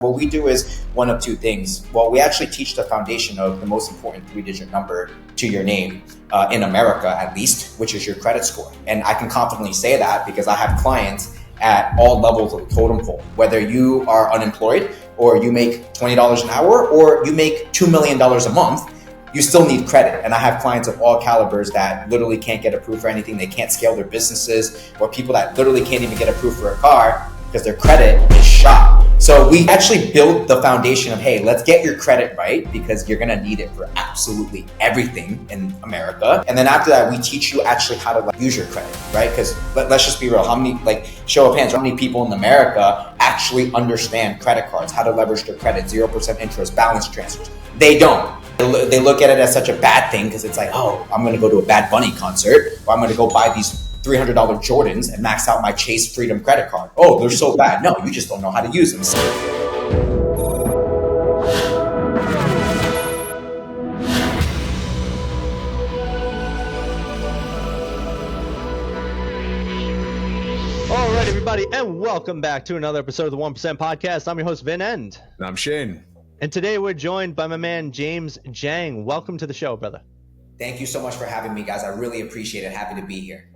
What we do is one of two things. Well, we actually teach the foundation of the most important three-digit number to your name, in America at least, which is your credit score. And I can confidently say that because I have clients at all levels of the totem pole, whether you are unemployed or you make $20 an hour or you make $2 million a month, you still need credit. And I have clients of all calibers that literally can't get approved for anything. They can't scale their businesses, or people that literally can't even get approved for a car because their credit is shot. So we actually build the foundation of, hey, let's get your credit right because you're gonna need it for absolutely everything in America. And then after that, we teach you actually how to use your credit, right? Because let's just be real, how many, show of hands, how many people in America actually understand credit cards, how to leverage their credit, 0% interest, balance transfers? They don't. They look at it as such a bad thing because it's like, oh, I'm gonna go to a Bad Bunny concert, or I'm gonna go buy these $300 Jordans and max out my Chase Freedom credit card. Oh, they're so bad. No, you just don't know how to use them. All right, everybody, and welcome back to another episode of the 1% Podcast. I'm your host, Vin End. And I'm Shane. And today we're joined by my man, James Jiang. Welcome to the show, brother. Thank you so much for having me, guys. I really appreciate it. Happy to be here.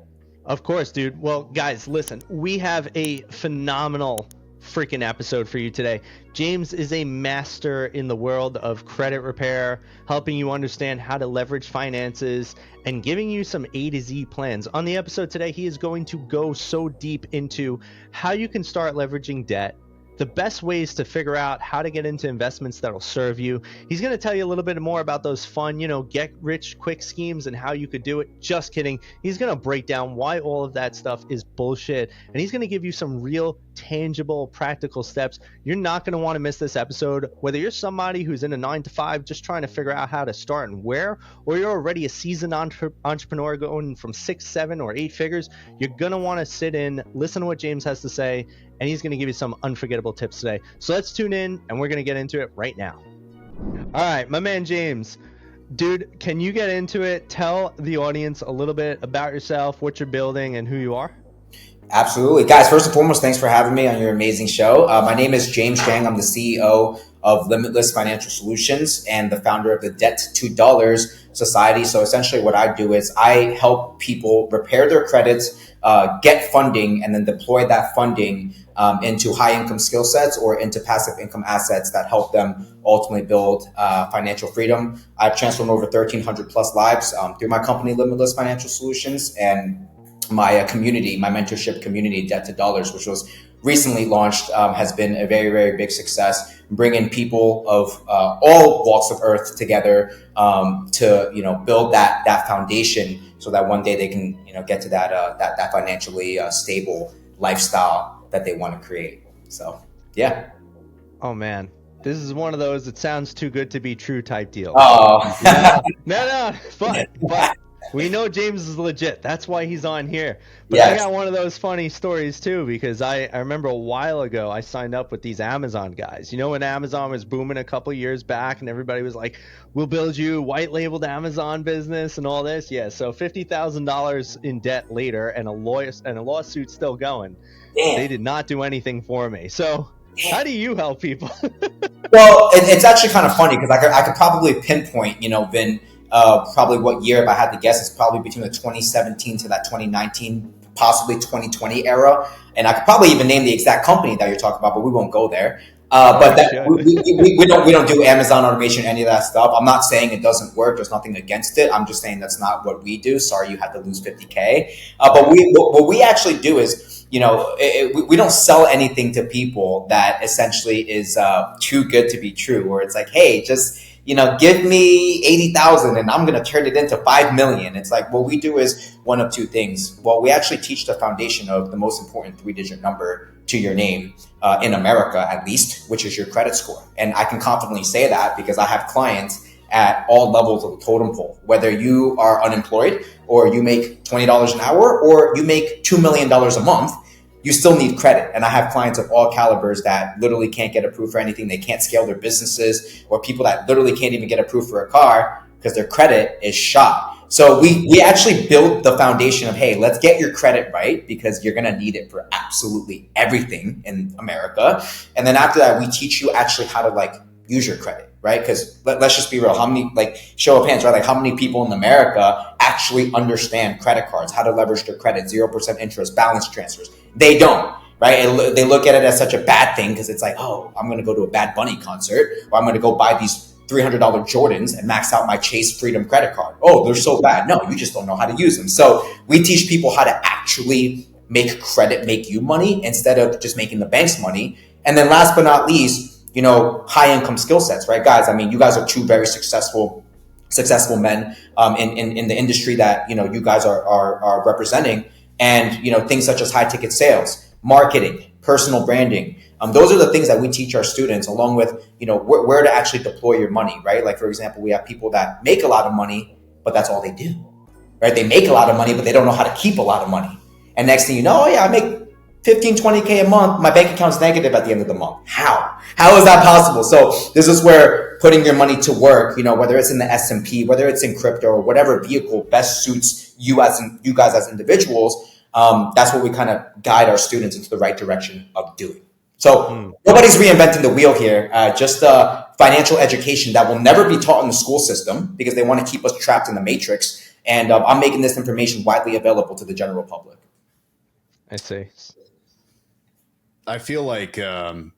Of course, dude. Well, guys, listen, we have a phenomenal freaking episode for you today. James is a master in the world of credit repair, helping you understand how to leverage finances and giving you some A to Z plans. On the episode today, he is going to go so deep into how you can start leveraging debt, the best ways to figure out how to get into investments that'll serve you. He's going to tell you a little bit more about those fun, get rich quick schemes and how you could do it. Just kidding. He's going to break down why all of that stuff is bullshit. And he's going to give you some real tangible, practical steps. You're not going to want to miss this episode. Whether you're somebody who's in a 9-to-5 just trying to figure out how to start and where, or you're already a seasoned entrepreneur going from 6, 7, or 8 figures, you're going to want to sit in, listen to what James has to say, and he's going to give you some unforgettable tips today. So let's tune in, and we're going to get into it right now. All right, my man James. Dude, can you get into it? Tell the audience a little bit about yourself, what you're building, and who you are. Absolutely. Guys, first and foremost, thanks for having me on your amazing show. My name is James Jiang. I'm the CEO of Limitless Financial Solutions and the founder of the Debt to Dollars Society. So essentially what I do is I help people repair their credits, get funding, and then deploy that funding into high income skill sets or into passive income assets that help them ultimately build financial freedom. I've transformed over 1,300 plus lives through my company, Limitless Financial Solutions, and my community, my mentorship community, Debt to Dollars, which was recently launched, has been a very, very big success, bringing people of all walks of earth together to build that foundation so that one day they can get to that financially stable lifestyle that they want to create. So yeah. Oh man, this is one of those that sounds too good to be true type deals. Oh no, but we know James is legit. That's why he's on here. But yes. I got one of those funny stories too, because I remember a while ago I signed up with these Amazon guys. When Amazon was booming a couple years back and everybody was like, we'll build you white labeled Amazon business and all this. Yeah, so $50,000 in debt later and a lawsuit still going. Damn. They did not do anything for me. So how do you help people? Well, it's actually kind of funny because I could probably pinpoint, Vin, probably what year, if I had to guess, it's probably between the 2017 to that 2019, possibly 2020 era. And I could probably even name the exact company that you're talking about, but we won't go there. We don't do Amazon automation, any of that stuff. I'm not saying it doesn't work. There's nothing against it. I'm just saying that's not what we do. Sorry, you had to lose 50K. But what we actually do is, we don't sell anything to people that essentially is too good to be true, where it's like, hey, just give me 80,000 and I'm going to turn it into 5 million. It's like, what we do is one of two things. Well, we actually teach the foundation of the most important three-digit number to your name, in America at least, which is your credit score. And I can confidently say that because I have clients at all levels of the totem pole, whether you are unemployed or you make $20 an hour or you make $2 million a month. You still need credit. And I have clients of all calibers that literally can't get approved for anything. They can't scale their businesses, or people that literally can't even get approved for a car because their credit is shot. So we actually built the foundation of, hey, let's get your credit right because you're going to need it for absolutely everything in America. And then after that, we teach you actually how to like use your credit, right? Because let's just be real. How many, like, show of hands, right? Like, how many people in America actually understand credit cards, how to leverage their credit, 0% interest, balance transfers? They don't, right? And they look at it as such a bad thing because it's like, oh, I'm going to go to a Bad Bunny concert, or I'm going to go buy these $300 Jordans and max out my Chase Freedom credit card. Oh, they're so bad. No, you just don't know how to use them. So we teach people how to actually make credit make you money instead of just making the banks money. And then last but not least, you know, high income skill sets, right, guys? I mean, you guys are two very successful men in the industry that, you know, you guys are representing. And, you know, things such as high ticket sales, marketing, personal branding. Those are the things that we teach our students, along with, you know, where to actually deploy your money, right? Like, for example, we have people that make a lot of money, but that's all they do, right? They make a lot of money, but they don't know how to keep a lot of money. And next thing you know, oh yeah, I make 15, 20K a month. My bank account's negative at the end of the month. How? How is that possible? So this is where putting your money to work, you know, whether it's in the S&P, whether it's in crypto, or whatever vehicle best suits you guys as individuals. That's what we kind of guide our students into the right direction of doing. So nobody's reinventing the wheel here. Just financial education that will never be taught in the school system because they want to keep us trapped in the matrix. And I'm making this information widely available to the general public. I see. I feel like, man,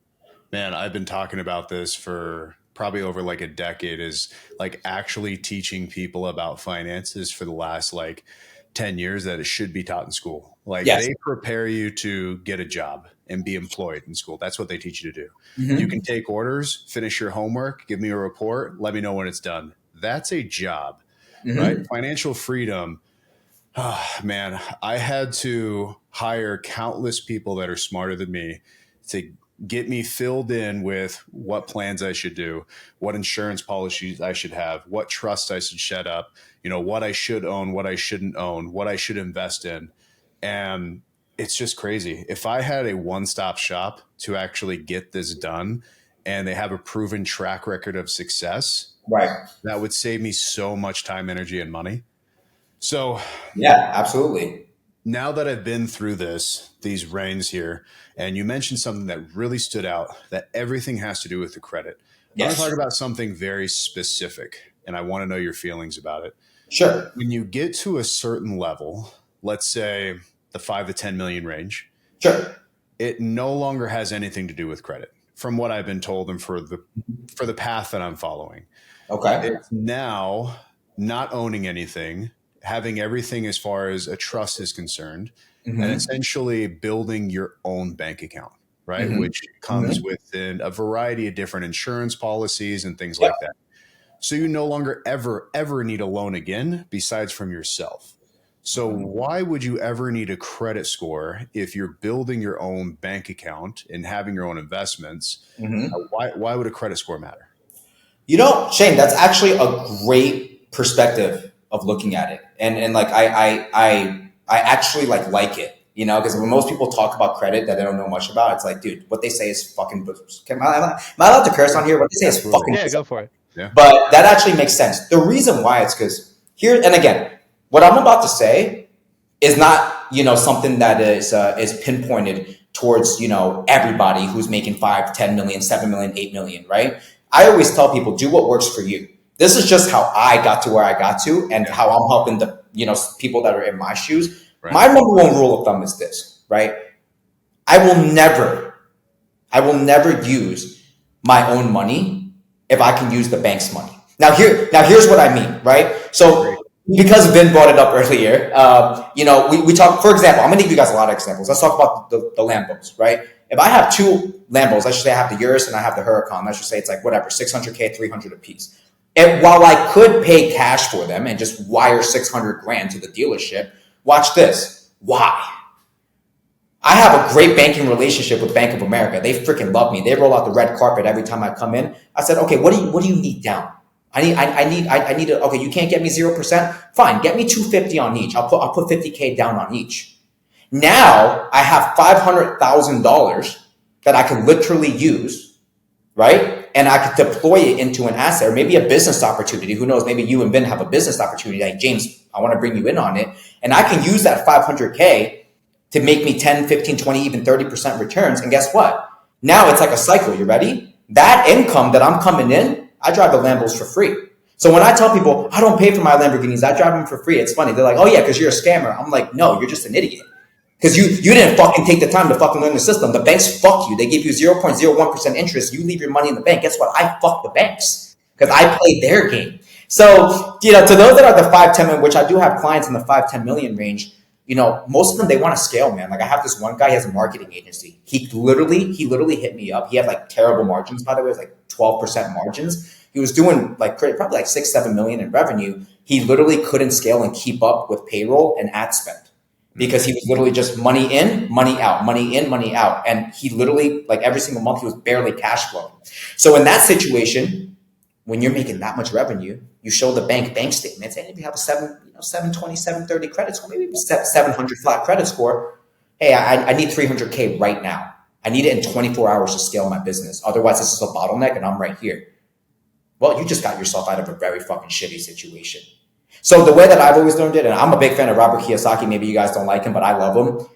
I've been talking about this for probably over like a decade, is like actually teaching people about finances for the last like 10 years that it should be taught in school. Like they prepare you to get a job and be employed in school. That's what they teach you to do. Mm-hmm. You can take orders, finish your homework, give me a report, let me know when it's done. That's a job, right? Financial freedom. Oh, man, I had to hire countless people that are smarter than me to get me filled in with what plans I should do, what insurance policies I should have, what trust I should set up, you know, what I should own, what I shouldn't own, what I should invest in. And it's just crazy. If I had a one-stop shop to actually get this done and they have a proven track record of success, right, that would save me so much time, energy, and money. So yeah, absolutely. Now that I've been through these reigns here, and you mentioned something that really stood out, that everything has to do with the credit. Yes. I want to talk about something very specific, and I want to know your feelings about it. Sure. When you get to a certain level, let's say the 5 to 10 million range, sure, it no longer has anything to do with credit, from what I've been told and for the path that I'm following. Okay. It's now not owning anything, having everything as far as a trust is concerned, and essentially building your own bank account, right? Which comes within a variety of different insurance policies and things like that. So you no longer ever need a loan again besides from yourself. So why would you ever need a credit score if you're building your own bank account and having your own investments? Why would a credit score matter? You know, Shane, that's actually a great perspective of looking at it. And like, I actually like it, you know, because when most people talk about credit that they don't know much about, it's like, dude, what they say is fucking, am I allowed to curse on here? What they say is fucking. Yeah, go for it. Yeah. But that actually makes sense. The reason why it's because here, and again, what I'm about to say is not, you know, something that is pinpointed towards, you know, everybody who's making 5, 10 million, 7 million, 8 million, right? I always tell people, do what works for you. This is just how I got to where I got to and how I'm helping the, you know, people that are in my shoes. Right. My number one rule of thumb is this, right? I will never use my own money if I can use the bank's money. Now here's what I mean, right? So because Vin brought it up earlier, you know, we talk, for example, I'm going to give you guys a lot of examples. Let's talk about the Lambos, right? If I have 2 Lambos, let's just say I have the Urus and I have the Huracan, let's just say it's like whatever, 600K, 300 a piece. And while I could pay cash for them and just wire 600 grand to the dealership, watch this. Why? I have a great banking relationship with Bank of America. They freaking love me. They roll out the red carpet every time I come in. I said, okay, what do you need down? I need a, okay, you can't get me 0%. Fine, get me 250 on each. I'll put 50K down on each. Now I have $500,000 that I can literally use, right? And I could deploy it into an asset or maybe a business opportunity. Who knows? Maybe you and Vin have a business opportunity. Like, James, I want to bring you in on it. And I can use that 500K to make me 10, 15, 20, even 30% returns. And guess what? Now it's like a cycle. You ready? That income that I'm coming in, I drive the Lambos for free. So when I tell people I don't pay for my Lamborghinis, I drive them for free. It's funny. They're like, oh yeah, because you're a scammer. I'm like, no, you're just an idiot. Because you didn't fucking take the time to fucking learn the system. The banks fuck you. They give you 0.01% interest. You leave your money in the bank. Guess what? I fuck the banks because I play their game. So, to those that are the 5-10, which I do have clients in the 5-10 million range, most of them, they want to scale, man. Like I have this one guy, he has a marketing agency. He literally hit me up. He had like terrible margins, by the way. It was like 12% margins. He was doing like probably like 6-7 million in revenue. He literally couldn't scale and keep up with payroll and ad spend because he was literally just money in, money out, money in, money out. And he literally, like every single month, he was barely cash flowing. So in that situation, when you're making that much revenue, you show the bank statements, and if you have a 720, 730 credit score, maybe 700 flat credit score, hey, I need 300K right now. I need it in 24 hours to scale my business. Otherwise, this is a bottleneck, and I'm right here. Well, you just got yourself out of a very fucking shitty situation. So the way that I've always learned it, and I'm a big fan of Robert Kiyosaki. Maybe you guys don't like him, but I love him.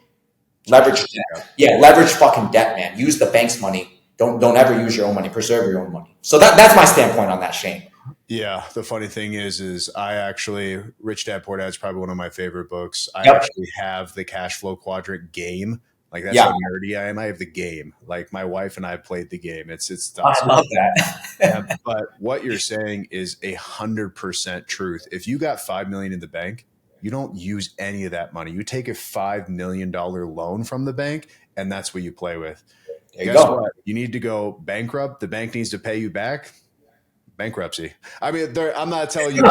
Leverage debt. Yeah, leverage fucking debt, man. Use the bank's money. Don't ever use your own money. Preserve your own money. So that's my standpoint on that, Shane. Yeah, the funny thing is I actually, Rich Dad Poor Dad is probably one of my favorite books. I actually have the cash flow quadrant game. Like that's how nerdy I am. I have the game. Like my wife and I played the game. It's I love that. Yeah, but what you're saying is 100% truth. If you got 5 million in the bank, you don't use any of that money. You take a $5 million loan from the bank, and that's what you play with. Guess what? You need to go bankrupt. The bank needs to pay you back. Bankruptcy. I mean, I'm not telling you,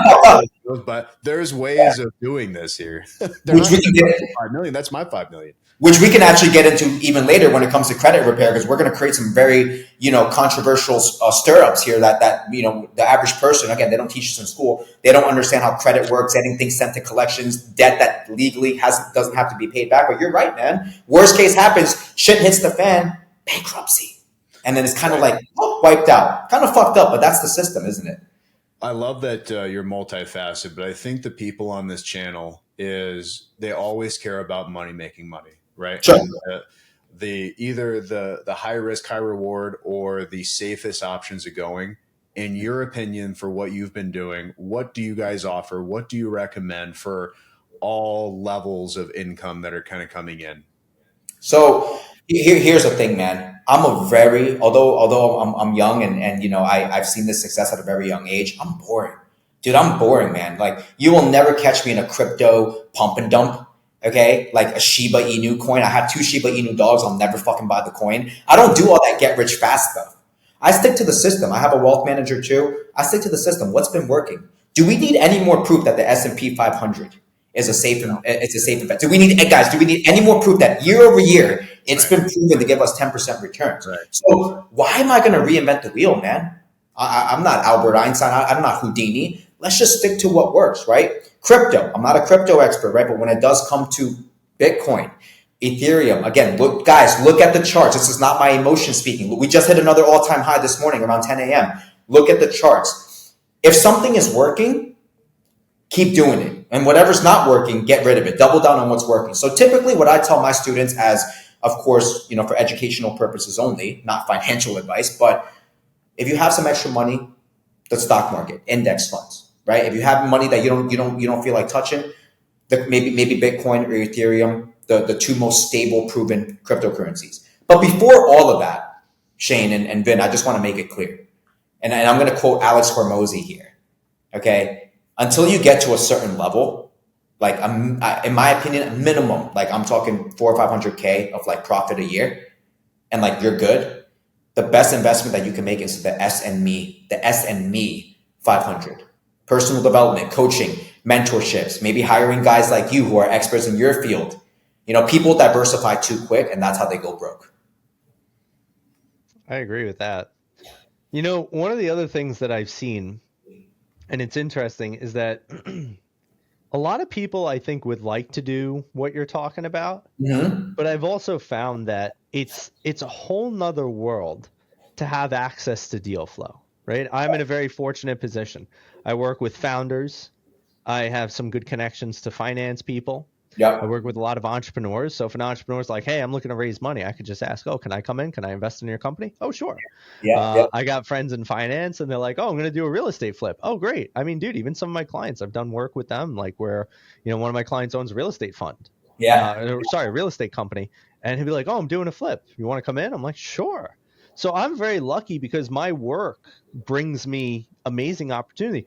but there's ways of doing this here. Which we can get 5 million. That's my 5 million. Which we can actually get into even later when it comes to credit repair, because we're going to create some very, controversial stirrups here that the average person, again, they don't teach us in school. They don't understand how credit works, anything sent to collections, debt that legally doesn't have to be paid back. But you're right, man. Worst case happens, shit hits the fan, bankruptcy. And then it's kind of like wiped out, kind of fucked up, but that's the system, isn't it? I love that you're multifaceted, but I think the people on this channel they always care about making money, right? Sure. Either the high risk, high reward, or the safest options of going. In your opinion, for what you've been doing, what do you guys offer? What do you recommend for all levels of income that are kind of coming in? So here's the thing, man. Although I'm young and I've seen this success at a very young age, I'm boring. Dude, I'm boring, man. Like you will never catch me in a crypto pump and dump. Okay. Like a Shiba Inu coin. I have 2 Shiba Inu dogs. I'll never fucking buy the coin. I don't do all that get rich fast stuff. I stick to the system. I have a wealth manager too. I stick to the system. What's been working? Do we need any more proof that the S&P 500 is a safe bet? Do we need any more proof that year over year it's been proven to give us 10% returns? Right. So why am I going to reinvent the wheel, man? I'm not Albert Einstein. I'm not Houdini. Let's just stick to what works, right? Crypto. I'm not a crypto expert, right? But when it does come to Bitcoin, Ethereum, again, look at the charts. This is not my emotion speaking. We just hit another all-time high this morning around 10 a.m. Look at the charts. If something is working, keep doing it. And whatever's not working, get rid of it. Double down on what's working. So typically what I tell my students as, of course, for educational purposes only, not financial advice, but if you have some extra money, the stock market, index funds, right? If you have money that you don't feel like touching, maybe Bitcoin or Ethereum, the 2 most stable, proven cryptocurrencies. But before all of that, Shane and Vin, I just want to make it clear. And I'm going to quote Alex Hormozy here. Okay. Until you get to a certain level, like in my opinion, a minimum, like I'm talking 400 or 500K of like profit a year, and like you're good. The best investment that you can make is the S&Me 500. Personal development, coaching, mentorships, maybe hiring guys like you who are experts in your field. People diversify too quick, and that's how they go broke. I agree with that. One of the other things that I've seen, and it's interesting, is that a lot of people, I think, would like to do what you're talking about. Mm-hmm. But I've also found that it's a whole nother world to have access to deal flow, right? I'm in a very fortunate position. I work with founders, I have some good connections to finance people. I Yep. work with a lot of entrepreneurs. So if an entrepreneur is like, hey, I'm looking to raise money, I could just ask, oh, can I come in? Can I invest in your company? Oh, sure. Yep. Yep. I got friends in finance and they're like, oh, I'm going to do a real estate flip. Oh, great. I mean, dude, even some of my clients, I've done work with them, like where, one of my clients owns a real estate fund. Yeah. Sorry, real estate company. And he'd be like, oh, I'm doing a flip. You want to come in? I'm like, sure. So I'm very lucky because my work brings me amazing opportunity.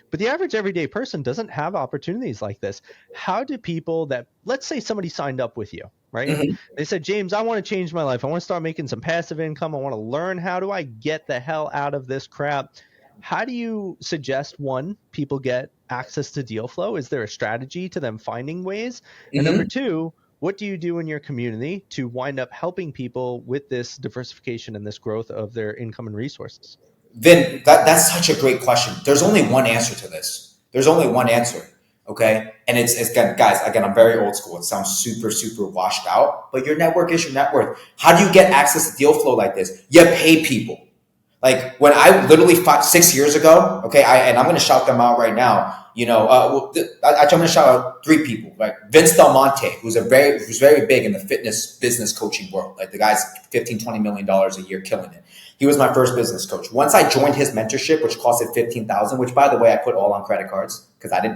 But the average everyday person doesn't have opportunities like this. How do people that, let's say somebody signed up with you, right? Mhm. They said, James, I want to change my life. I want to start making some passive income. I want to learn, how do I get the hell out of this crap? How do you suggest, one, people get access to deal flow? Is there a strategy to them finding ways? And number Mhm. two, what do you do in your community to wind up helping people with this diversification and this growth of their income and resources? Vin, that's such a great question. There's only one answer to this. There's only one answer. Okay. And it's again, guys, again, I'm very old school. It sounds super, super washed out, but your network is your net worth. How do you get access to deal flow like this? You pay people. Like when I literally 6 years ago, okay, and I'm going to shout them out right now. I'm going to shout out three people, like Vince Del Monte, who's very big in the fitness business coaching world. Like the guy's 15, $20 million a year, killing it. He was my first business coach. Once I joined his mentorship, which costed 15,000, which by the way I put all on credit cards because I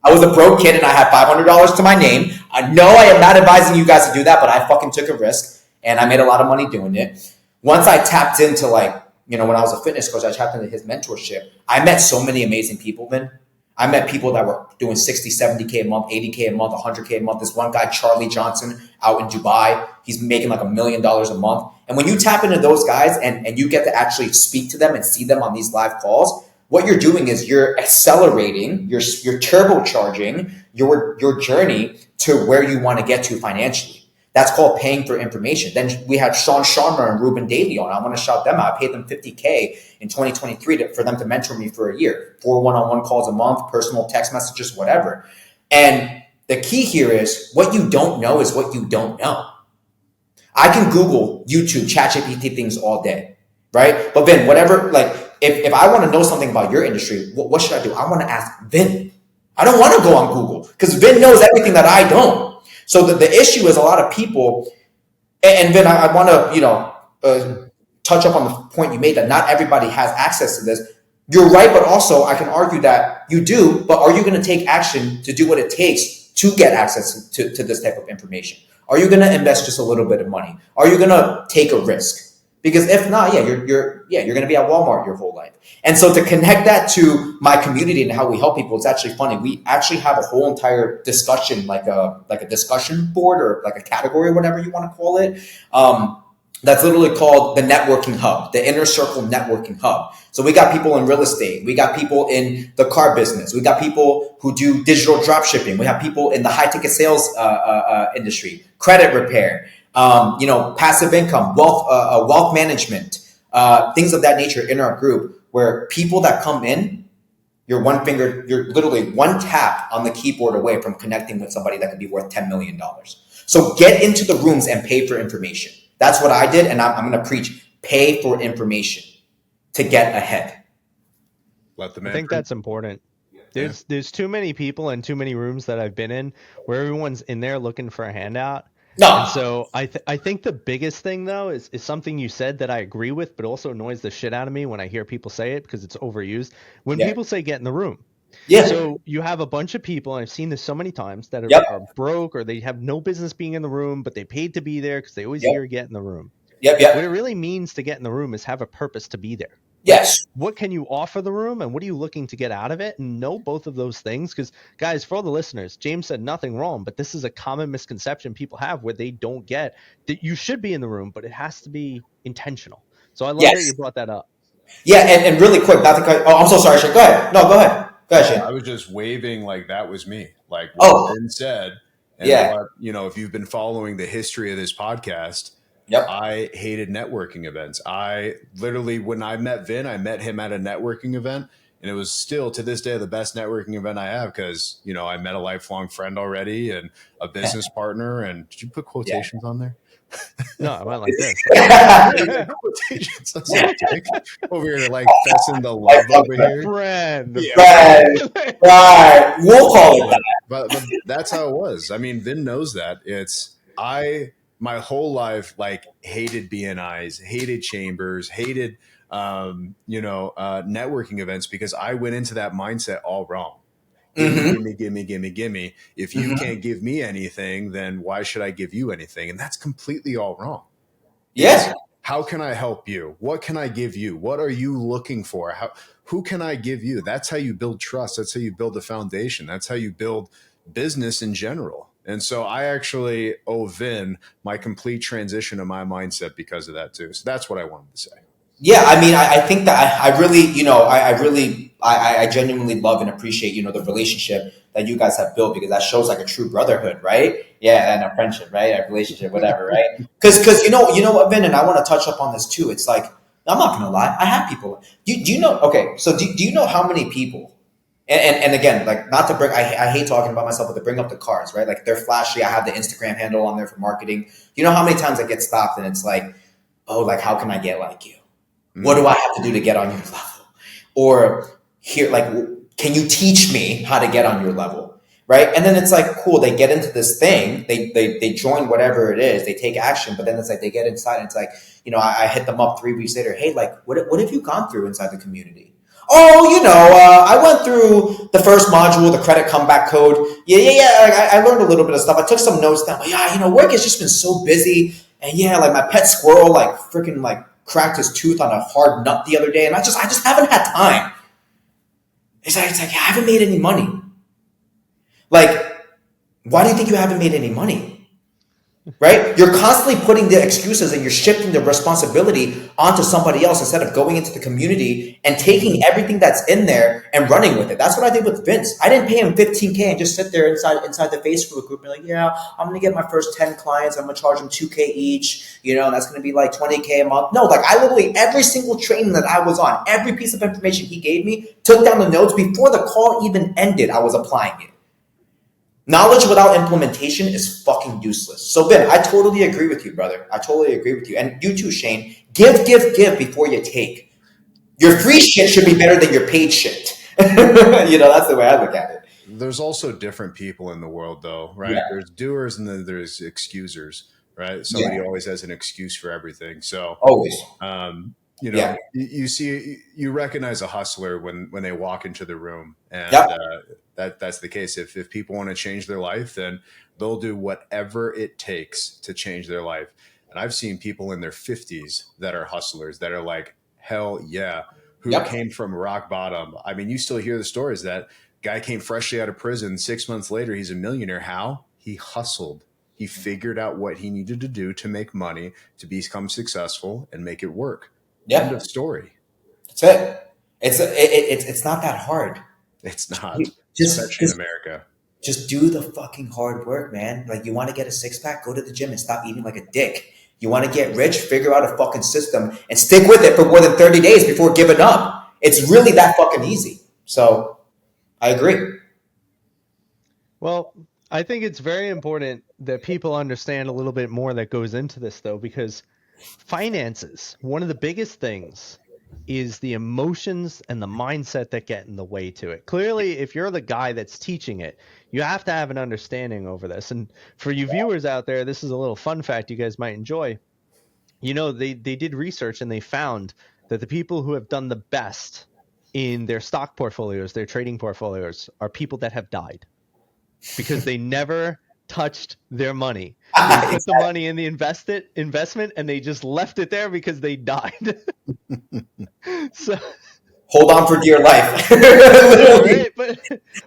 was a broke kid and I had $500 to my name. I know I am not advising you guys to do that, but I fucking took a risk and I made a lot of money doing it. Once I tapped into when I was a fitness coach, I tapped into his mentorship. I met so many amazing people, man. I met people that were doing 60, 70K a month, 80K a month, 100K a month. This one guy, Charlie Johnson, out in Dubai, he's making like $1 million a month. And when you tap into those guys and you get to actually speak to them and see them on these live calls, what you're doing is you're accelerating, you're turbocharging your journey to where you want to get to financially. That's called paying for information. Then we had Sean Sharma and Ruben Daly on. I want to shout them out. I paid them $50K in 2023 for them to mentor me for a year. 4 one-on-one calls a month, personal text messages, whatever. And the key here is what you don't know is what you don't know. I can Google, YouTube, ChatGPT things all day, right? But Vin, whatever, like if I want to know something about your industry, what should I do? I want to ask Vin. I don't want to go on Google because Vin knows everything that I don't. So the issue is a lot of people, and Vin, I want to, touch up on the point you made that not everybody has access to this. You're right, but also I can argue that you do, but are you going to take action to do what it takes to get access to this type of information? Are you going to invest just a little bit of money? Are you going to take a risk? Because if not, you're going to be at Walmart your whole life. And so to connect that to my community and how we help people, it's actually funny. We actually have a whole entire discussion, like a discussion board or like a category, whatever you want to call it. That's literally called the networking hub, the inner circle networking hub. So we got people in real estate. We got people in the car business. We got people who do digital drop shipping. We have people in the high ticket sales industry, credit repair, passive income, wealth management, things of that nature in our group where people that come in, you're literally one tap on the keyboard away from connecting with somebody that could be worth $10 million. So get into the rooms and pay for information. That's what I did. And I'm going to preach pay for information to get ahead. Let the man I think preach. that's important. There's too many people and too many rooms that I've been in where everyone's in there looking for a handout. And No. so I think the biggest thing though is something you said that I agree with, but also annoys the shit out of me when I hear people say it because it's overused. When Yeah. people say get in the room. Yeah. So you have a bunch of people, and I've seen this so many times, that Yep. are broke or they have no business being in the room, but they paid to be there because they always Yep. hear get in the room. Yep. What it Yep. really means to get in the room is have a purpose to be there. Like, Yes. what can you offer the room and what are you looking to get out of it? And know both of those things. Because, guys, for all the listeners, James said nothing wrong, but this is a common misconception people have where they don't get that you should be in the room, but it has to be intentional. So I love that you Yes. brought that up. Yeah. And really quick, not to cut. Oh, I'm so sorry, Shane. Go ahead. No, go ahead. Go ahead, No, Shane. I was just waving like that was me, like what Oh, Ben said. And yeah. what, if you've been following the history of this podcast, Yep. I hated networking events. I literally, when I met Vin, I met him at a networking event. And it was still to this day the best networking event I have because, I met a lifelong friend already and a business partner. And did you put Yeah. quotations on there? No, I went like this. Quotations. I was like, dick. Over here, like, fessing the love over here. Friend. Yeah. Right. We'll call it that. But that's how it was. I mean, Vin knows that. My whole life, like, hated BNIs, hated chambers, hated networking events, because I went into that mindset all wrong. Gimme, Mm-hmm. gimme, gimme, gimme, gimme. If you Mm-hmm. can't give me anything, then why should I give you anything? And that's completely all wrong. Yeah. How can I help you? What can I give you? What are you looking for? Who can I give you? That's how you build trust. That's how you build a foundation. That's how you build business in general. And so I actually owe Vin my complete transition of my mindset because of that too. So that's what I wanted to say. Yeah, I mean, I think that I really, I genuinely love and appreciate, the relationship that you guys have built, because that shows like a true brotherhood, right? Yeah, and a friendship, right? A relationship, whatever, right? Because what, Vin, and I want to touch up on this too. It's like, I'm not gonna lie, I have people. Do you know? Okay, so do you know how many people? And again, like, not to bring, I hate talking about myself, but to bring up the cars, right? Like, they're flashy. I have the Instagram handle on there for marketing. You know how many times I get stopped and it's like, oh, like, how can I get like you? What do I have to do to get on your level? Or here, like, can you teach me how to get on your level? Right? And then it's like, cool, they get into this thing, they join whatever it is, they take action, but then it's like they get inside and it's like, I hit them up 3 weeks later. Hey, like, what have you gone through inside the community? Oh, I went through the first module, the credit comeback code. Yeah. Like, I learned a little bit of stuff. I took some notes down. But yeah, work has just been so busy. And yeah, like, my pet squirrel, like, freaking, like, cracked his tooth on a hard nut the other day, and I just haven't had time. It's like I haven't made any money. Like, why do you think you haven't made any money? Right? You're constantly putting the excuses and you're shifting the responsibility onto somebody else instead of going into the community and taking everything that's in there and running with it. That's what I did with Vince. I didn't pay him $15K and just sit there inside the Facebook group and be like, yeah, I'm gonna get my first 10 clients. I'm gonna charge them $2K each. That's gonna be like $20K a month. No, like, I literally, every single training that I was on, every piece of information he gave me, took down the notes before the call even ended. I was applying it. Knowledge without implementation is fucking useless. So, Ben, I totally agree with you, brother. I totally agree with you. And you too, Shane. Give before you take. Your free shit should be better than your paid shit. That's the way I look at it. There's also different people in the world, though, right? Yeah. There's doers and then there's excusers, right? Somebody always has an excuse for everything. So, Always. you recognize a hustler when they walk into the room, and that's the case. If people want to change their life, then they'll do whatever it takes to change their life. And I've seen people in their 50s that are hustlers that are like, hell yeah, who came from rock bottom. I mean, you still hear the stories that guy came freshly out of prison. 6 months later, he's a millionaire. How? He hustled. He figured out what he needed to do to make money, to become successful and make it work. Yeah. End of story. That's it. It's not that hard. It's not. Especially in America. Just do the fucking hard work, man. Like, you want to get a six pack, go to the gym and stop eating like a dick. You want to get rich, figure out a fucking system and stick with it for more than 30 days before giving up. It's really that fucking easy. So I agree. Well, I think it's very important that people understand a little bit more that goes into this, though, because finances, one of the biggest things is the emotions and the mindset that get in the way to it. Clearly, if you're the guy that's teaching it, you have to have an understanding over this. And for you viewers out there, this is a little fun fact you guys might enjoy. They did research and they found that the people who have done the best in their stock portfolios, their trading portfolios, are people that have died because they never touched their money. They put the money in the investment and they just left it there because they died. So hold on for dear life. Right? But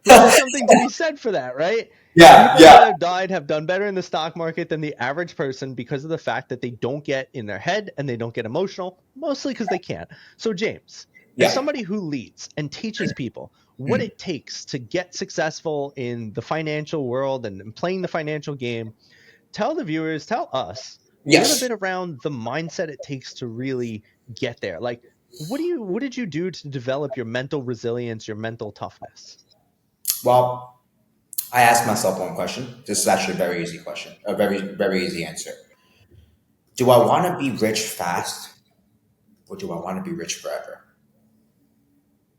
there's something to be said for that, right? Yeah. People that have died have done better in the stock market than the average person because of the fact that they don't get in their head and they don't get emotional, mostly because they can't. So, James, as somebody who leads and teaches people what it takes to get successful in the financial world and playing the financial game, tell the viewers, tell us a little bit around the mindset it takes to really get there. Like, what did you do to develop your mental resilience, your mental toughness? Well, I asked myself one question. This is actually a very easy question, a very, very easy answer. Do I want to be rich fast, or do I want to be rich forever?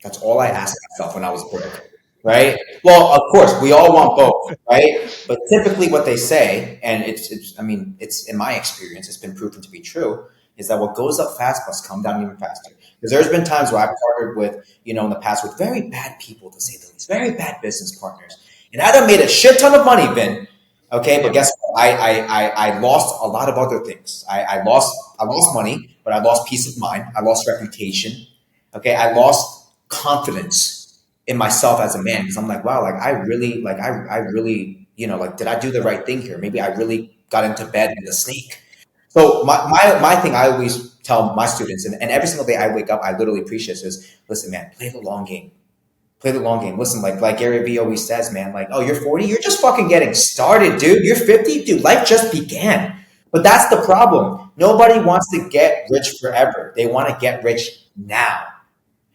That's all I asked myself when I was broke, right? Well, of course, we all want both, right? But typically, what they say, and I mean, it's in my experience, it's been proven to be true, is that what goes up fast must come down even faster. Because there's been times where I've partnered with, in the past with very bad people, to say the least, very bad business partners, and I'd have made a shit ton of money, Vin. Okay, but guess what? I lost a lot of other things. I lost money, but I lost peace of mind. I lost reputation. Okay, I lost confidence in myself as a man because I'm like, wow, like I really, like, did I do the right thing here? Maybe I really got into bed with a snake. So my thing I always tell my students, and every single day I wake up, I literally preach this is, listen, man, play the long game. Play the long game. Listen, like Gary Vee always says, man, like, oh, you're 40, you're just fucking getting started, dude. You're 50, dude. Life just began. But that's the problem. Nobody wants to get rich forever. They want to get rich now,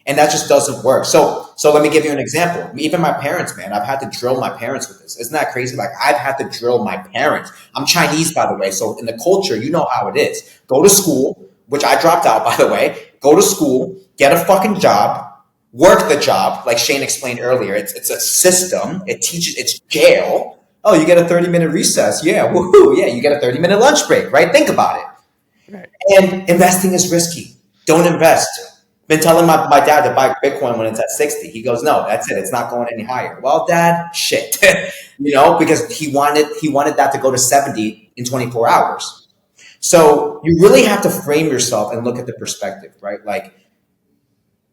and that just doesn't work. So let me give you an example. Even my parents, man, I've had to drill my parents with this. Isn't that crazy? Like, I've had to drill my parents. I'm Chinese, by the way, so in the culture, you know how it is. Go to school, which I dropped out, by the way. Go to school, get a fucking job, work the job, like Shane explained earlier. It's a system. It teaches. It's jail. Oh, you get a 30-minute recess. Yeah, woohoo. Yeah, you get a 30-minute lunch break, right? Think about it. Right. And investing is risky. Don't invest. Been telling my dad to buy Bitcoin when it's at 60. He goes, no, that's it. It's not going any higher. Well, dad, shit. Because he wanted that to go to 70 in 24 hours. So you really have to frame yourself and look at the perspective, right? Like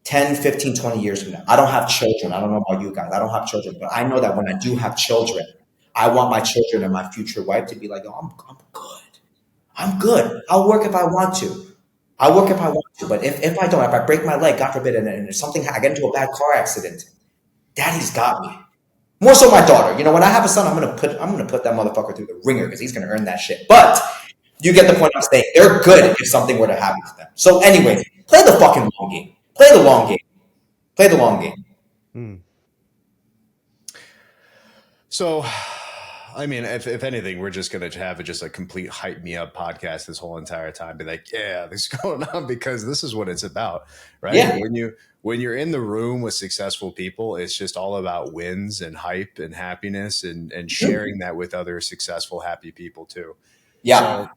10, 15, 20 years from now. I don't have children. I don't know about you guys. I don't have children, but I know that when I do have children, I want my children and my future wife to be like, oh, I'm good. I'm good. I'll work if I want to. I'll work if I want to. But if I don't, if I break my leg, God forbid, and something, I get into a bad car accident, daddy's got me. More so my daughter. When I have a son, I'm gonna put that motherfucker through the ringer because he's gonna earn that shit. But you get the point I'm saying. They're good if something were to happen to them. So anyways, play the fucking long game. Play the long game. Play the long game. So, I mean, if anything, we're just going to have just a complete hype me up podcast this whole entire time. Be like, yeah, this is going on because this is what it's about, right? Yeah. When you're in the room with successful people, it's just all about wins and hype and happiness and sharing that with other successful, happy people too. Yeah. So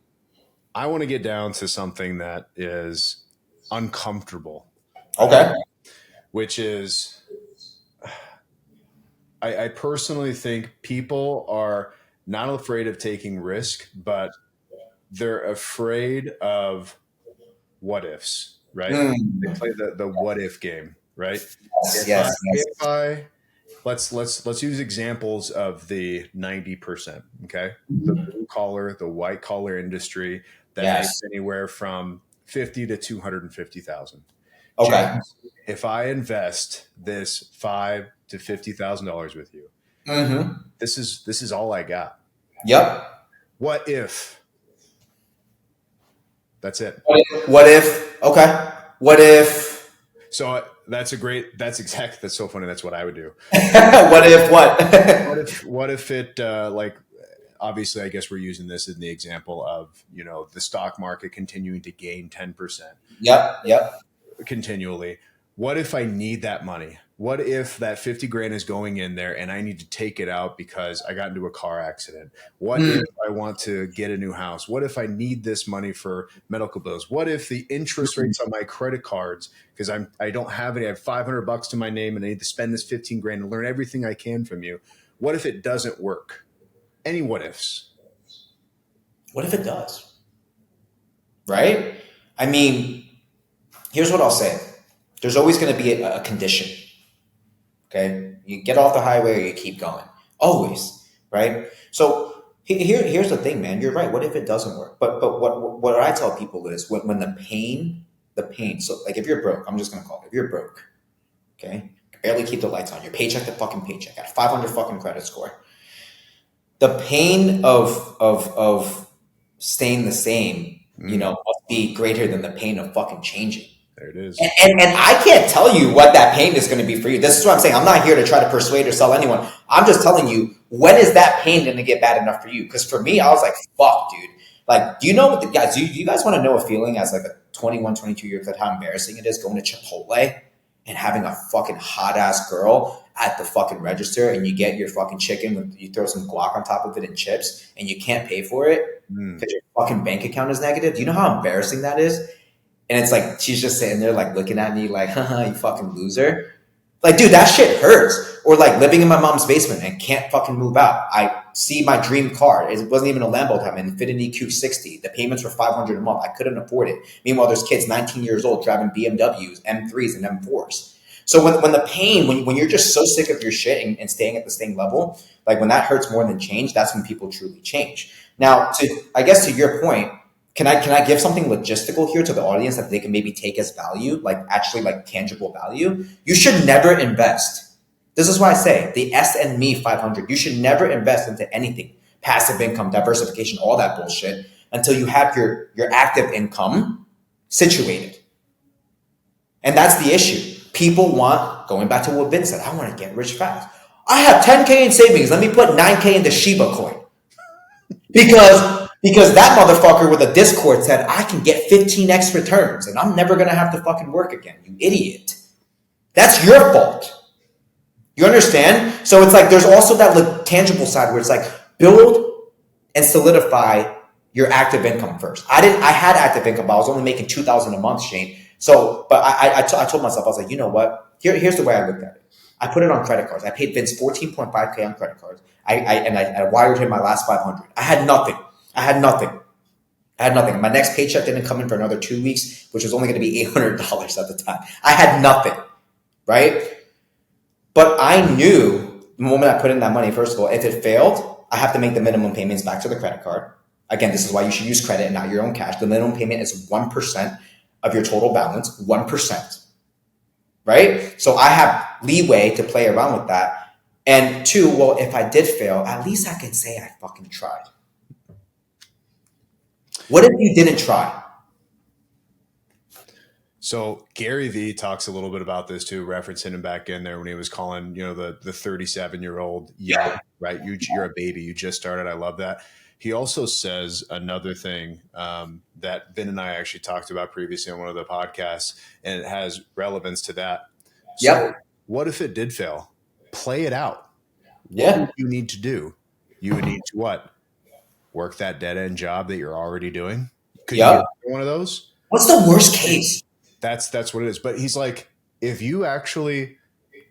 I want to get down to something that is uncomfortable. Okay. Which is, I personally think people are not afraid of taking risk, but they're afraid of what ifs, right? They play the what if game, right? Yes. Let's use examples of the 90%. Okay, the blue collar, the white collar industry that makes anywhere from 50 to 250,000. Okay. James, if I invest this $5,000 to $50,000 with you, this is all I got. Yep. What if? That's it. What if? Okay. What if? So that's so funny. That's what I would do. What if what? What if it obviously I guess we're using this in the example of, the stock market continuing to gain 10%. Yep. Continually. What if I need that money? What if that 50 grand is going in there and I need to take it out because I got into a car accident? What if I want to get a new house? What if I need this money for medical bills? What if the interest rates on my credit cards, because I don't have any, I have $500 to my name and I need to spend this 15 grand and learn everything I can from you. What if it doesn't work? Any what ifs? What if it does? Right? I mean, here's what I'll say. There's always going to be a condition. Okay? You get off the highway or you keep going. Always. Right? So here's the thing, man. You're right. What if it doesn't work? But what I tell people is when the pain, so like if you're broke, I'm just going to call it, if you're broke, okay? Barely keep the lights on. Your paycheck to fucking paycheck. Got a 500 fucking credit score. The pain of staying the same, must be greater than the pain of fucking changing. There it is. And I can't tell you what that pain is going to be for you. This is what I'm saying. I'm not here to try to persuade or sell anyone. I'm just telling you, when is that pain going to get bad enough for you? Because for me, I was like, fuck, dude. Like, do you know, guys, do you guys want to know a feeling as like a 21, 22-year kid, how embarrassing it is going to Chipotle and having a fucking hot ass girl at the fucking register, and you get your fucking chicken with, you throw some guac on top of it and chips, and you can't pay for it because your fucking bank account is negative? Do you know how embarrassing that is? And it's like, she's just sitting there like looking at me like, haha, you fucking loser. Like, dude, that shit hurts. Or like living in my mom's basement and can't fucking move out. I see my dream car. It wasn't even a Lambo time, an Infiniti Q60. The payments were $500 a month. I couldn't afford it. Meanwhile, there's kids 19 years old driving BMWs, M3s, and M4s. So when the pain, when you're just so sick of your shit and staying at the same level, like when that hurts more than change, that's when people truly change. Now, I guess to your point, can I give something logistical here to the audience that they can maybe take as value, like actually like tangible value? You should never invest. This is why I say the S and Me 500. You should never invest into anything, passive income, diversification, all that bullshit, until you have your active income situated. And that's the issue. People want, going back to what Vin said, I want to get rich fast. I have 10K in savings. Let me put 9K into Shiba coin. Because that motherfucker with a Discord said, I can get 15x returns and I'm never going to have to fucking work again. You idiot. That's your fault. You understand? So it's like, there's also that tangible side where it's like, build and solidify your active income first. I had active income, but I was only making $2,000 a month, Shane. So, but I told myself, I was like, you know what? Here's the way I looked at it. I put it on credit cards. I paid Vince 14.5K on credit cards. I wired him my last 500. I had nothing. My next paycheck didn't come in for another 2 weeks, which was only going to be $800 at the time. I had nothing, right? But I knew the moment I put in that money, first of all, if it failed, I have to make the minimum payments back to the credit card. Again, this is why you should use credit and not your own cash. The minimum payment is 1% of your total balance, 1%, right? So I have leeway to play around with that. And two, well, if I did fail, at least I can say I fucking tried. What if you didn't try? So Gary Vee talks a little bit about this too, referencing him back in there when he was calling, the 37-year-old young, right? You're a baby. You just started. I love that. He also says another thing that Ben and I actually talked about previously on one of the podcasts, and it has relevance to that. So what if it did fail? Play it out. What would you need to do? You would need to what? Work that dead-end job that you're already doing? Could you get one of those? What's the worst case? That's what it is. But he's like, if you actually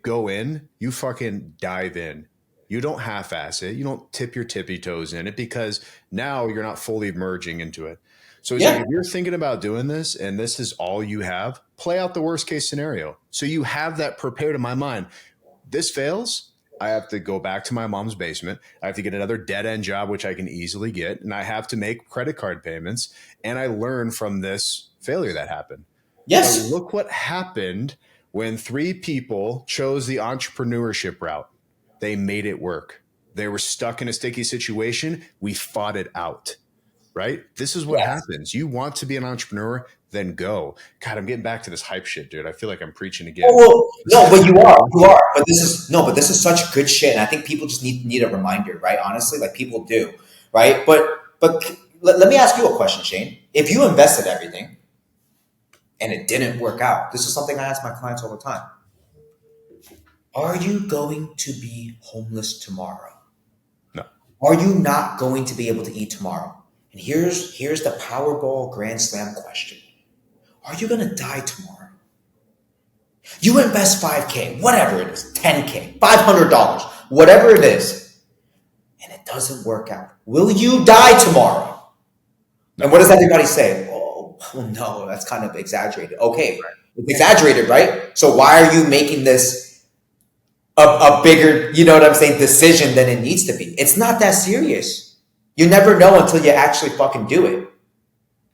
go in, you fucking dive in. You don't half-ass it. You don't tip your tippy toes in it, because now you're not fully merging into it. So he's like, if you're thinking about doing this and this is all you have, play out the worst case scenario. So you have that prepared in my mind. This fails, I have to go back to my mom's basement. I have to get another dead-end job, which I can easily get. And I have to make credit card payments. And I learn from this failure that happened. Yes. But look what happened when 3 people chose the entrepreneurship route. They made it work. They were stuck in a sticky situation. We fought it out, right? This is what happens. You want to be an entrepreneur, then go. God, I'm getting back to this hype shit, dude. I feel like I'm preaching again. Oh, well, no, but you are. But this is such good shit. And I think people just need a reminder, right? Honestly, like people do, right? But let me ask you a question, Shane. If you invested everything and it didn't work out, this is something I ask my clients all the time. Are you going to be homeless tomorrow? No. Are you not going to be able to eat tomorrow? And here's the Powerball Grand Slam question. Are you going to die tomorrow? You invest 5K, whatever it is, 10K, $500, whatever it is, and it doesn't work out. Will you die tomorrow? No. And what does everybody say? Oh, no, that's kind of exaggerated. Okay, it's exaggerated, right? So why are you making this a bigger, you know what I'm saying, decision than it needs to be? It's not that serious. You never know until you actually fucking do it.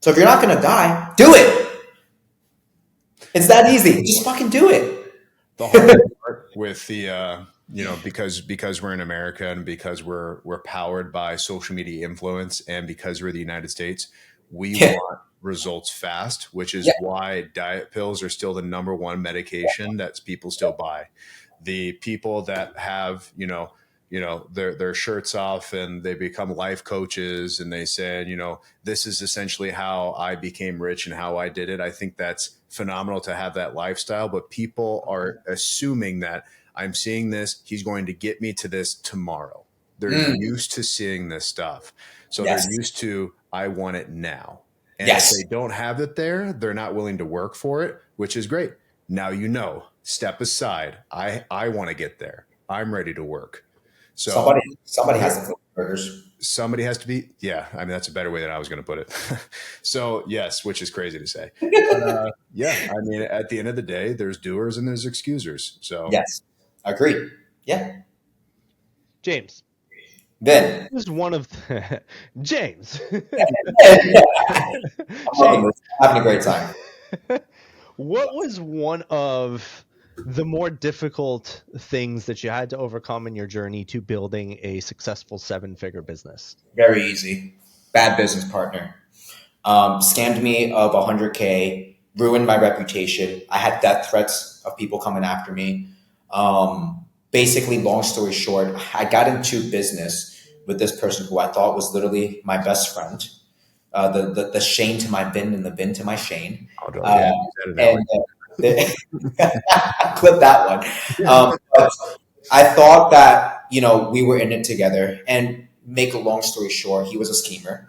So if you're not going to die, do it. It's that easy. Just fucking do it. The hard part with the, because we're in America and because we're powered by social media influence and because we're the United States, we want results fast, which is why diet pills are still the number one medication that people still buy. The people that have, their shirts off and they become life coaches and they say, this is essentially how I became rich and how I did it. I think that's phenomenal to have that lifestyle, but people are assuming that I'm seeing this, he's going to get me to this tomorrow. They're used to seeing this stuff. So Yes. they're used to, I want it now. And Yes. if they don't have it there, they're not willing to work for it, which is great. Now, step aside. I want to get there. I'm ready to work. So somebody has to flip burgers. Somebody has to be. Yeah, I mean that's a better way than I was going to put it. So yes, which is crazy to say. But, yeah, I mean at the end of the day, there's doers and there's excusers. So yes, agreed. Yeah, James. Ben. This is one of James. James, having a great time. What was one of the more difficult things that you had to overcome in your journey to building a successful 7-figure business? Very easy. Bad business partner. Scammed me of $100K, ruined my reputation. I had death threats of people coming after me. Basically, long story short, I got into business with this person who I thought was literally my best friend. The Shane to my bin and the bin to my Shane. Clip that one. But I thought that, we were in it together. And make a long story short, he was a schemer.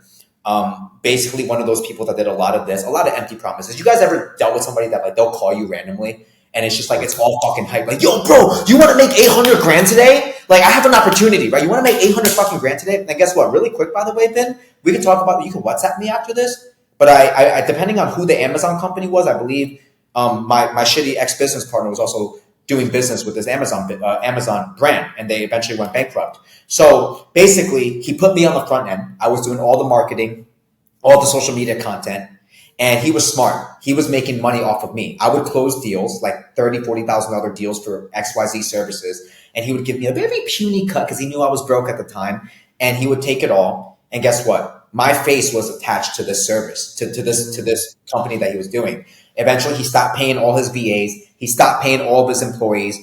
Basically one of those people that did a lot of empty promises. You guys ever dealt with somebody that they'll call you randomly and it's just it's all fucking hype. Like, yo, bro, you want to make 800 grand today? Like, I have an opportunity, right? You want to make 800 fucking grand today? And guess what? Really quick, by the way, Ben, we can talk about, you can WhatsApp me after this. But I depending on who the Amazon company was, I believe my shitty ex-business partner was also doing business with this Amazon brand, and they eventually went bankrupt. So basically, he put me on the front end. I was doing all the marketing, all the social media content, and he was smart. He was making money off of me. I would close deals, like $30,000, $40,000 deals for XYZ services, and he would give me a very puny cut because he knew I was broke at the time, and he would take it all. And guess what? My face was attached to this service, to this company that he was doing. Eventually, he stopped paying all his VAs. He stopped paying all of his employees.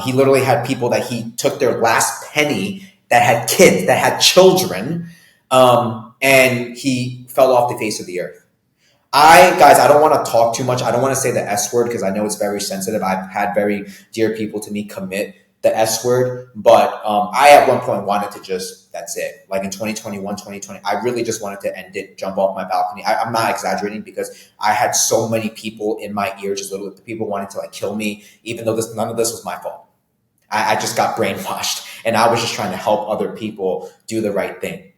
He literally had people that he took their last penny that had kids, that had children, and he fell off the face of the earth. Guys, I don't want to talk too much. I don't want to say the S word because I know it's very sensitive. I've had very dear people to me commit the S word, but I at one point wanted to that's it. Like in 2021, 2020, I really just wanted to end it, jump off my balcony. I'm not exaggerating because I had so many people in my ear, just literally people wanting to kill me, even though none of this was my fault. I just got brainwashed and I was just trying to help other people do the right thing.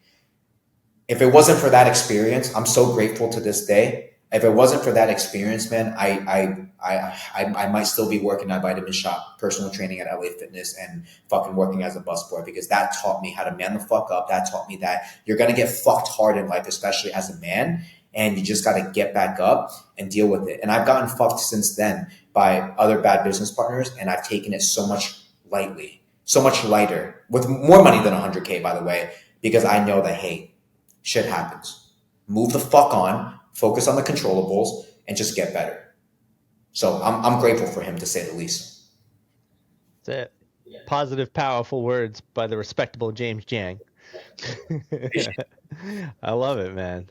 If it wasn't for that experience, I'm so grateful to this day. If it wasn't for that experience, man, I might still be working at Vitamin Shop, personal training at LA Fitness, and fucking working as a busboy because that taught me how to man the fuck up. That taught me that you're gonna get fucked hard in life, especially as a man, and you just gotta get back up and deal with it. And I've gotten fucked since then by other bad business partners, and I've taken it so much lightly, so much lighter, with more money than 100K, by the way, because I know that, hey, shit happens. Move the fuck on, focus on the controllables, and just get better. So I'm grateful for him, to say the least. That's it. Positive, powerful words by the respectable James Jiang. I love it, man.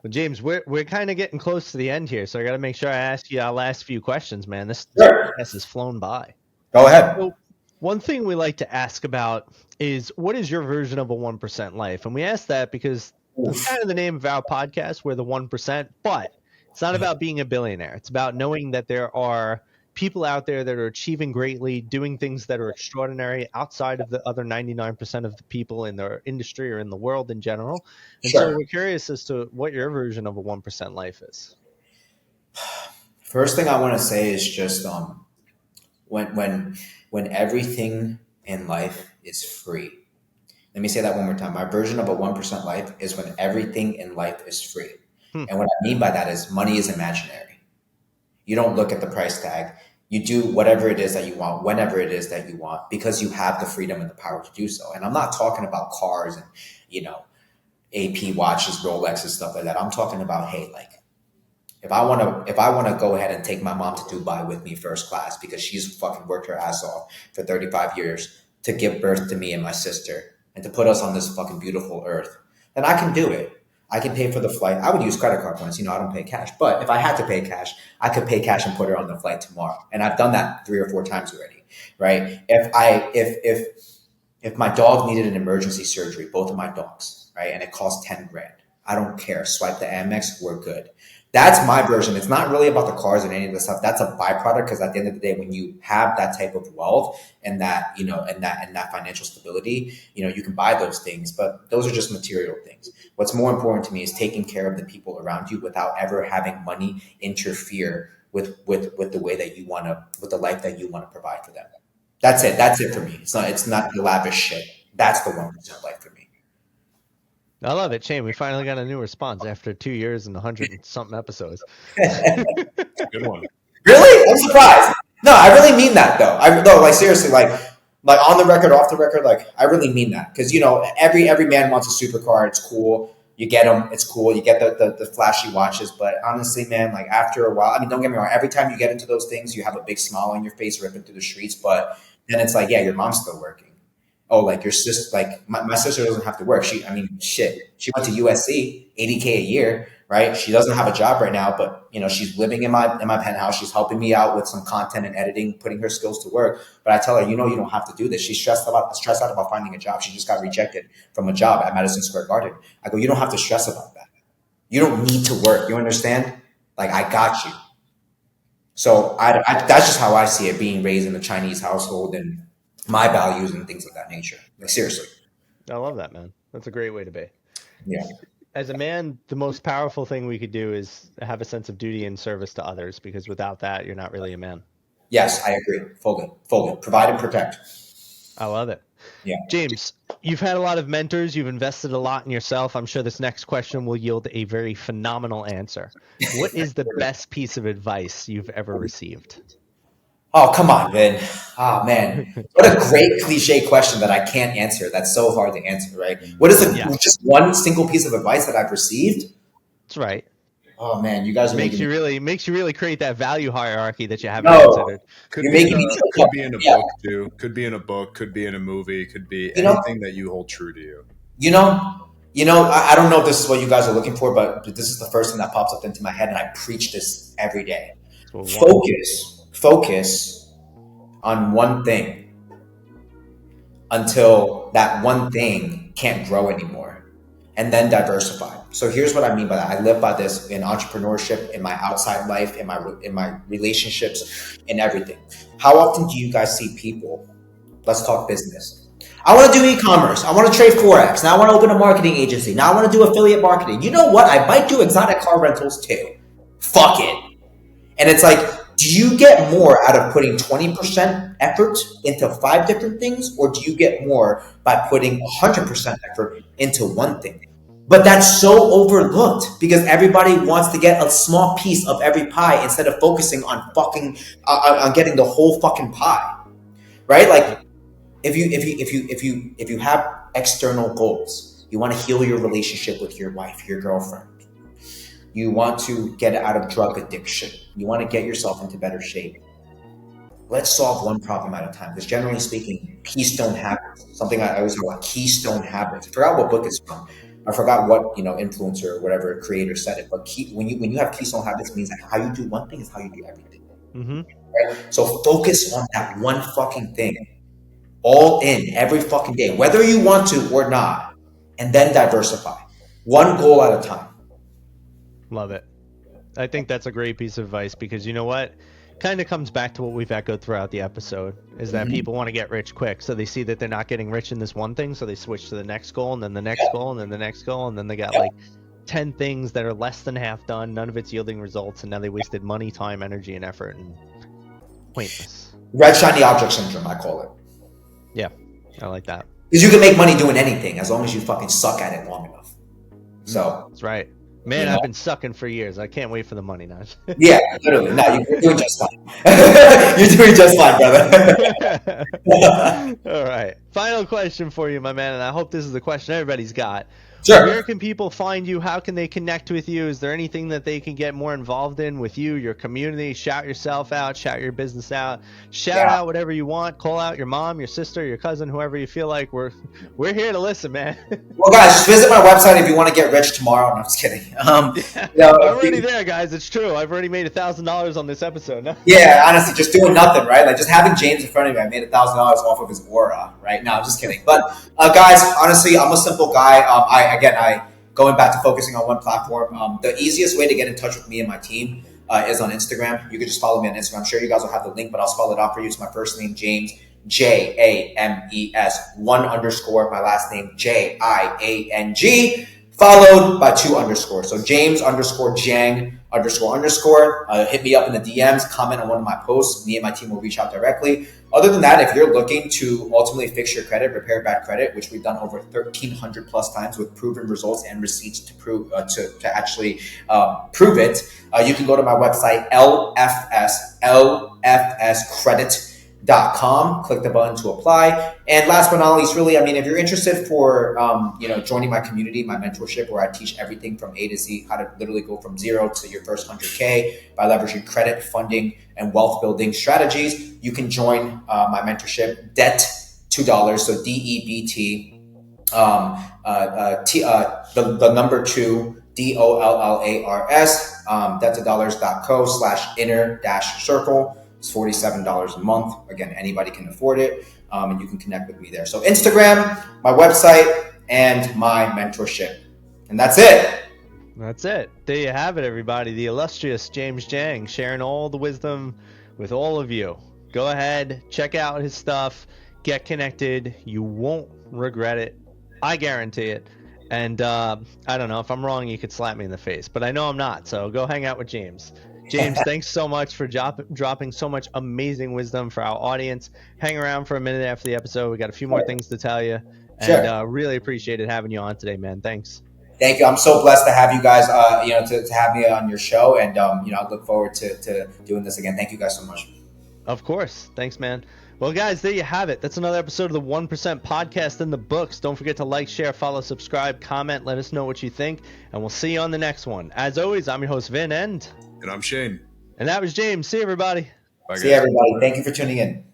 Well, James, we're kind of getting close to the end here, so I got to make sure I ask you our last few questions, man. This podcast has flown by. Go ahead. So, one thing we like to ask about is, what is your version of a 1% life? And we ask that because it's kind of the name of our podcast. We're the 1%, but it's not about being a billionaire. It's about knowing that there are people out there that are achieving greatly, doing things that are extraordinary outside of the other 99% of the people in their industry or in the world in general. And so we're curious as to what your version of a 1% life is. First thing I want to say is just when everything in life is free. Let me say that one more time. My version of a 1% life is when everything in life is free. And what I mean by that is money is imaginary. You don't look at the price tag. You do whatever it is that you want, whenever it is that you want, because you have the freedom and the power to do so. And I'm not talking about cars and, AP watches, Rolexes, stuff like that. I'm talking about, hey, if I want to go ahead and take my mom to Dubai with me first class because she's fucking worked her ass off for 35 years, to give birth to me and my sister and to put us on this fucking beautiful earth, then I can do it. I can pay for the flight. I would use credit card points. I don't pay cash. But if I had to pay cash, I could pay cash and put her on the flight tomorrow. And I've done that 3 or 4 times already, right? If my dog needed an emergency surgery, both of my dogs, right, and it cost 10 grand, I don't care. Swipe the Amex, we're good. That's my version. It's not really about the cars and any of the stuff. That's a byproduct, because at the end of the day, when you have that type of wealth and that, and that financial stability, you can buy those things, but those are just material things. What's more important to me is taking care of the people around you without ever having money interfere with the way that you want to, with the life that you want to provide for them. That's it. That's it for me. It's not the lavish shit. That's the 1% life for me. I love it, Shane. We finally got a new response after 2 years and 100 and something episodes. Good one. Really? I'm surprised. No, I really mean that though. Seriously, like on the record, off the record, like I really mean that, because every man wants a supercar. It's cool. You get them. It's cool. You get the flashy watches. But honestly, man, like after a while, I mean, don't get me wrong. Every time you get into those things, you have a big smile on your face ripping through the streets. But then it's like, yeah, your mom's still working. Oh, like your sister, like my sister doesn't have to work. She went to USC, $80K a year, right? She doesn't have a job right now, but she's living in my penthouse. She's helping me out with some content and editing, putting her skills to work. But I tell her, you don't have to do this. She's stressed out about finding a job. She just got rejected from a job at Madison Square Garden. I go, you don't have to stress about that. You don't need to work. You understand? Like, I got you. So that's just how I see it, being raised in a Chinese household and my values and things of that nature. Like, seriously. I love that, man. That's a great way to be. Yeah. As a man, the most powerful thing we could do is have a sense of duty and service to others, because without that, you're not really a man. Yes, I agree. Fully. Provide and protect. I love it. Yeah. James, you've had a lot of mentors. You've invested a lot in yourself. I'm sure this next question will yield a very phenomenal answer. What is the best piece of advice you've ever received? Oh, come on, Vin. Oh, man. What a great cliche question that I can't answer. That's so hard to answer, right? What is it? Yeah. Just one single piece of advice that I've received? That's right. Oh, man. You guys are makes you really create that value hierarchy that you haven't considered. Could be in a book, too. Could be in a book. Could be in a movie. Could be anything that you hold true to you. I don't know if this is what you guys are looking for, but this is the first thing that pops up into my head, and I preach this every day. Focus on one thing until that one thing can't grow anymore, and then diversify. So here's what I mean by that. I live by this in entrepreneurship, in my outside life, in my relationships, in everything. How often do you guys see people? Let's talk business. I want to do e-commerce. I want to trade Forex. Now I want to open a marketing agency. Now I want to do affiliate marketing. You know what? I might do exotic car rentals too. Fuck it. And it's like, do you get more out of putting 20% effort into 5 different things, or do you get more by putting 100% effort into one thing? But that's so overlooked, because everybody wants to get a small piece of every pie instead of focusing on on getting the whole fucking pie, right? Like, if you have external goals, you want to heal your relationship with your wife, your girlfriend. You want to get out of drug addiction. You want to get yourself into better shape. Let's solve one problem at a time. Because generally speaking, keystone habits, something I always call keystone habits. I forgot what book it's from. I forgot what influencer or whatever creator said it. But when you have keystone habits, it means that how you do one thing is how you do everything. Mm-hmm. Right? So focus on that one fucking thing, all in every fucking day, whether you want to or not, and then diversify. One goal at a time. Love it. I think that's a great piece of advice, because you know what? Kind of comes back to what we've echoed throughout the episode, is that people want to get rich quick. So they see that they're not getting rich in this one thing, so they switch to the next goal, and then the next goal, and then the next goal, and then they got like 10 things that are less than half done. None of it's yielding results, and now they wasted money, time, energy, and effort, and pointless. Red shiny object syndrome, I call it. Yeah, I like that. Because you can make money doing anything as long as you fucking suck at it long enough. So that's right. Man, I've been sucking for years. I can't wait for the money now. Yeah, literally. No, you're doing just fine. You're doing just fine, brother. All right. Final question for you, my man, and I hope this is the question everybody's got. Sure. Where can people find you? How can they connect with you? Is there anything that they can get more involved in with you, your community? Shout yourself out, shout your business out, shout Yeah. out whatever you want. Call out your mom, your sister, your cousin, whoever you feel like. We're here to listen, man. Well, guys, just visit my website if you want to get rich tomorrow. No, I'm just kidding. Yeah, You know, I'm already there, guys. It's true. I've already made $1,000 on this episode. No? yeah, honestly, just doing nothing, right? Like just having James in front of me, I made $1,000 off of his aura, right? No, I'm just kidding. But guys, honestly, I'm a simple guy. I going back to focusing on one platform. The easiest way to get in touch with me and my team is on Instagram. You can just follow me on Instagram. I'm sure you guys will have the link, but I'll spell it out for you. It's my first name, James, JAMES, _ my last name, JIANG, followed by 2 underscores. So James _Jiang __. Hit me up in the DMs, comment on one of my posts. Me and my team will reach out directly. Other than that, if you're looking to ultimately fix your credit, repair bad credit, which we've done over 1,300 plus times with proven results and receipts to prove to actually prove it, you can go to my website, lfscredit.com. Click the button to apply. And last but not least, really, I mean, if you're interested for joining my community, my mentorship, where I teach everything from A to Z, how to literally go from zero to your first 100K by leveraging credit, funding, and wealth building strategies, you can join my mentorship. Debt $2, so DEBT. The number 2. DOLLARS, debttodollars.co/inner-circle. It's $47 a month. Again, anybody can afford it, and you can connect with me there. So Instagram, my website, and my mentorship. And that's it. That's it. There you have it, everybody. The illustrious James Jiang sharing all the wisdom with all of you. Go ahead, check out his stuff, get connected. You won't regret it. I guarantee it. And I don't know, if I'm wrong, you could slap me in the face, but I know I'm not. So go hang out with James. James, thanks so much for dropping so much amazing wisdom for our audience. Hang around for a minute after the episode. We got a few more things to tell you. And really appreciated having you on today, man. Thanks. Thank you. I'm so blessed to have you guys, to have me on your show. And, I look forward to doing this again. Thank you guys so much. Of course. Thanks, man. Well, guys, there you have it. That's another episode of the 1% podcast in the books. Don't forget to like, share, follow, subscribe, comment. Let us know what you think. And we'll see you on the next one. As always, I'm your host, Vin, and I'm Shane. that was James. See you, everybody. Bye, guys. See you, everybody. Thank you for tuning in.